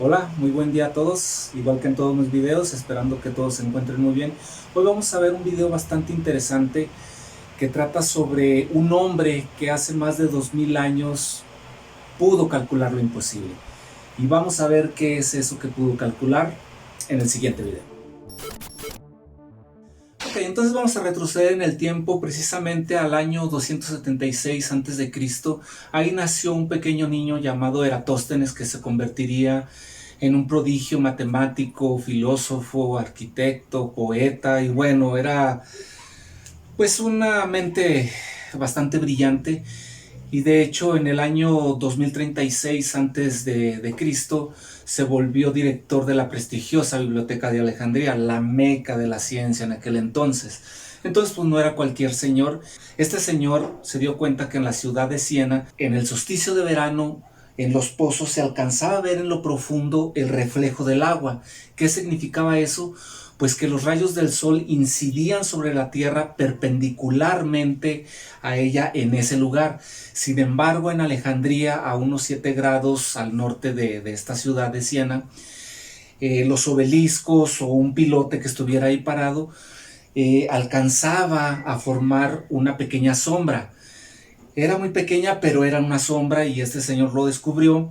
Hola, muy buen día a todos, igual que en todos mis videos, esperando que todos se encuentren muy bien. Hoy vamos a ver un video bastante interesante que trata sobre un hombre que hace más de 2000 años pudo calcular lo imposible. Y vamos a ver qué es eso que pudo calcular en el siguiente video. Ok, entonces vamos a retroceder en el tiempo precisamente al año 276 a.C. Ahí nació un pequeño niño llamado Eratóstenes que se convertiría en un prodigio matemático, filósofo, arquitecto, poeta y bueno, era pues una mente bastante brillante. Y de hecho en el año 2036 a.C. se volvió director de la prestigiosa Biblioteca de Alejandría, la meca de la ciencia en aquel entonces. Entonces pues no era cualquier señor. Este señor se dio cuenta que en la ciudad de Siena, en el solsticio de verano, en los pozos se alcanzaba a ver en lo profundo el reflejo del agua. ¿Qué significaba eso? Pues que los rayos del sol incidían sobre la tierra perpendicularmente a ella en ese lugar. Sin embargo, en Alejandría, a unos 7 grados al norte de esta ciudad de Siena, los obeliscos o un pilote que estuviera ahí parado alcanzaba a formar una pequeña sombra. Era muy pequeña, pero era una sombra y este señor lo descubrió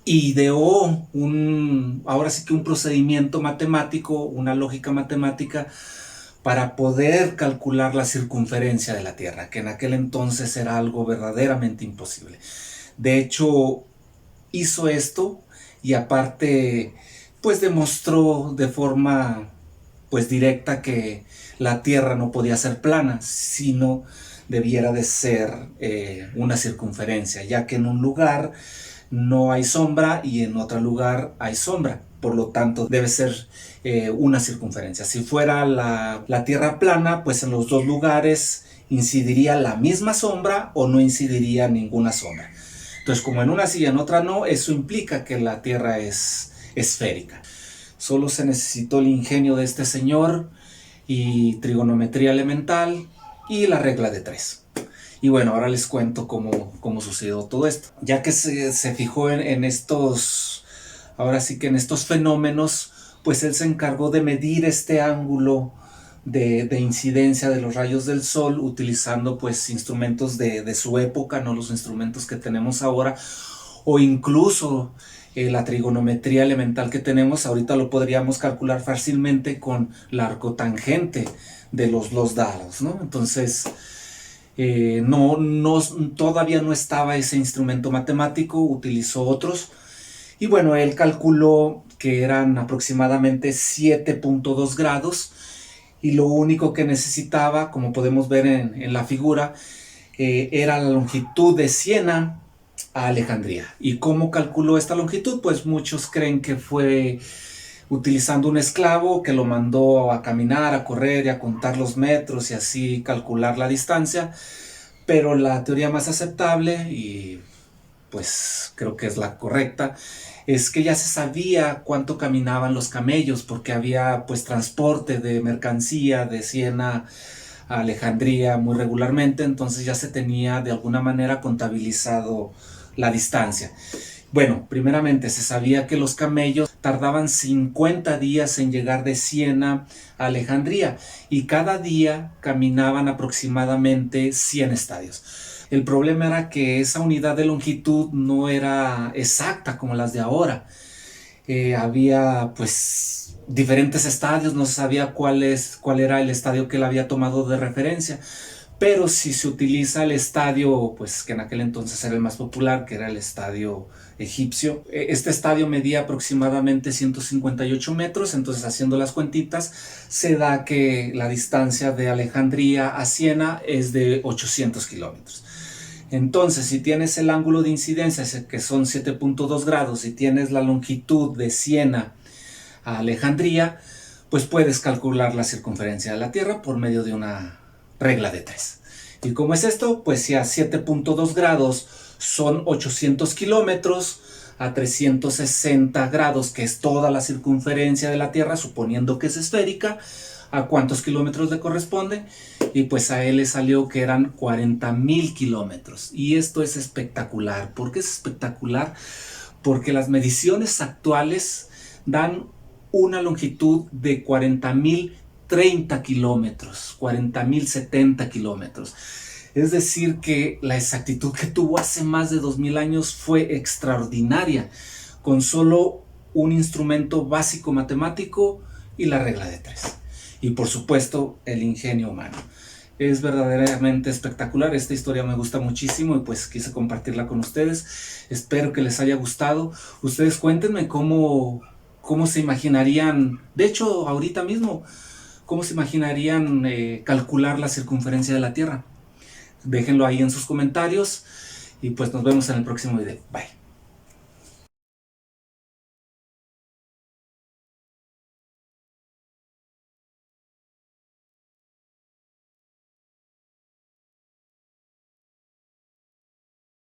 y ideó ahora sí que un procedimiento matemático, una lógica matemática para poder calcular la circunferencia de la Tierra, que en aquel entonces era algo verdaderamente imposible. De hecho, hizo esto y aparte, pues demostró de forma pues directa que la Tierra no podía ser plana, sino debiera de ser una circunferencia, ya que en un lugar no hay sombra y en otro lugar hay sombra. Por lo tanto, debe ser una circunferencia. Si fuera la Tierra plana, pues en los dos lugares incidiría la misma sombra o no incidiría ninguna sombra. Entonces, como en una sí y en otra no, eso implica que la Tierra es esférica. Solo se necesitó el ingenio de este señor y trigonometría elemental y la regla de 3. Y bueno, ahora les cuento cómo sucedió todo esto. Ya que se fijó en estos, ahora sí que en estos fenómenos, pues él se encargó de medir este ángulo de incidencia de los rayos del sol utilizando pues instrumentos de su época, no los instrumentos que tenemos ahora, o incluso la trigonometría elemental que tenemos. Ahorita lo podríamos calcular fácilmente con la arcotangente de los dados, ¿no? Entonces, todavía no estaba ese instrumento matemático, utilizó otros. Y bueno, él calculó que eran aproximadamente 7.2 grados y lo único que necesitaba, como podemos ver en la figura, era la longitud de Siena a Alejandría. ¿Y cómo calculó esta longitud? Pues muchos creen que fue utilizando un esclavo que lo mandó a caminar, a correr y a contar los metros y así calcular la distancia, pero la teoría más aceptable y pues creo que es la correcta, es que ya se sabía cuánto caminaban los camellos porque había pues transporte de mercancía de Siena a Alejandría muy regularmente, entonces ya se tenía de alguna manera contabilizado la distancia. Bueno, primeramente se sabía que los camellos tardaban 50 días en llegar de Siena a Alejandría y cada día caminaban aproximadamente 100 estadios. El problema era que esa unidad de longitud no era exacta como las de ahora. Había pues diferentes estadios, no se sabía cuál era el estadio que él había tomado de referencia. Pero si se utiliza el estadio, pues que en aquel entonces era el más popular, que era el estadio egipcio, este estadio medía aproximadamente 158 metros, entonces haciendo las cuentitas, se da que la distancia de Alejandría a Siena es de 800 kilómetros. Entonces, si tienes el ángulo de incidencia, que son 7.2 grados, y tienes la longitud de Siena a Alejandría, pues puedes calcular la circunferencia de la Tierra por medio de una regla de 3. ¿Y cómo es esto? Pues si a 7.2 grados son 800 kilómetros, a 360 grados, que es toda la circunferencia de la Tierra, suponiendo que es esférica, ¿a cuántos kilómetros le corresponde? Y pues a él le salió que eran 40,000 kilómetros. Y esto es espectacular. ¿Por qué es espectacular? porque las mediciones actuales dan una longitud de 40.030 kilómetros, 40.070 kilómetros. Es decir, que la exactitud que tuvo hace más de 2000 años fue extraordinaria, con solo un instrumento básico matemático y la regla de 3. Y por supuesto, el ingenio humano. Es verdaderamente espectacular, esta historia me gusta muchísimo y pues quise compartirla con ustedes. Espero que les haya gustado. Ustedes cuéntenme cómo se imaginarían, de hecho ahorita mismo, cómo se imaginarían calcular la circunferencia de la Tierra. Déjenlo ahí en sus comentarios y pues nos vemos en el próximo video. Bye.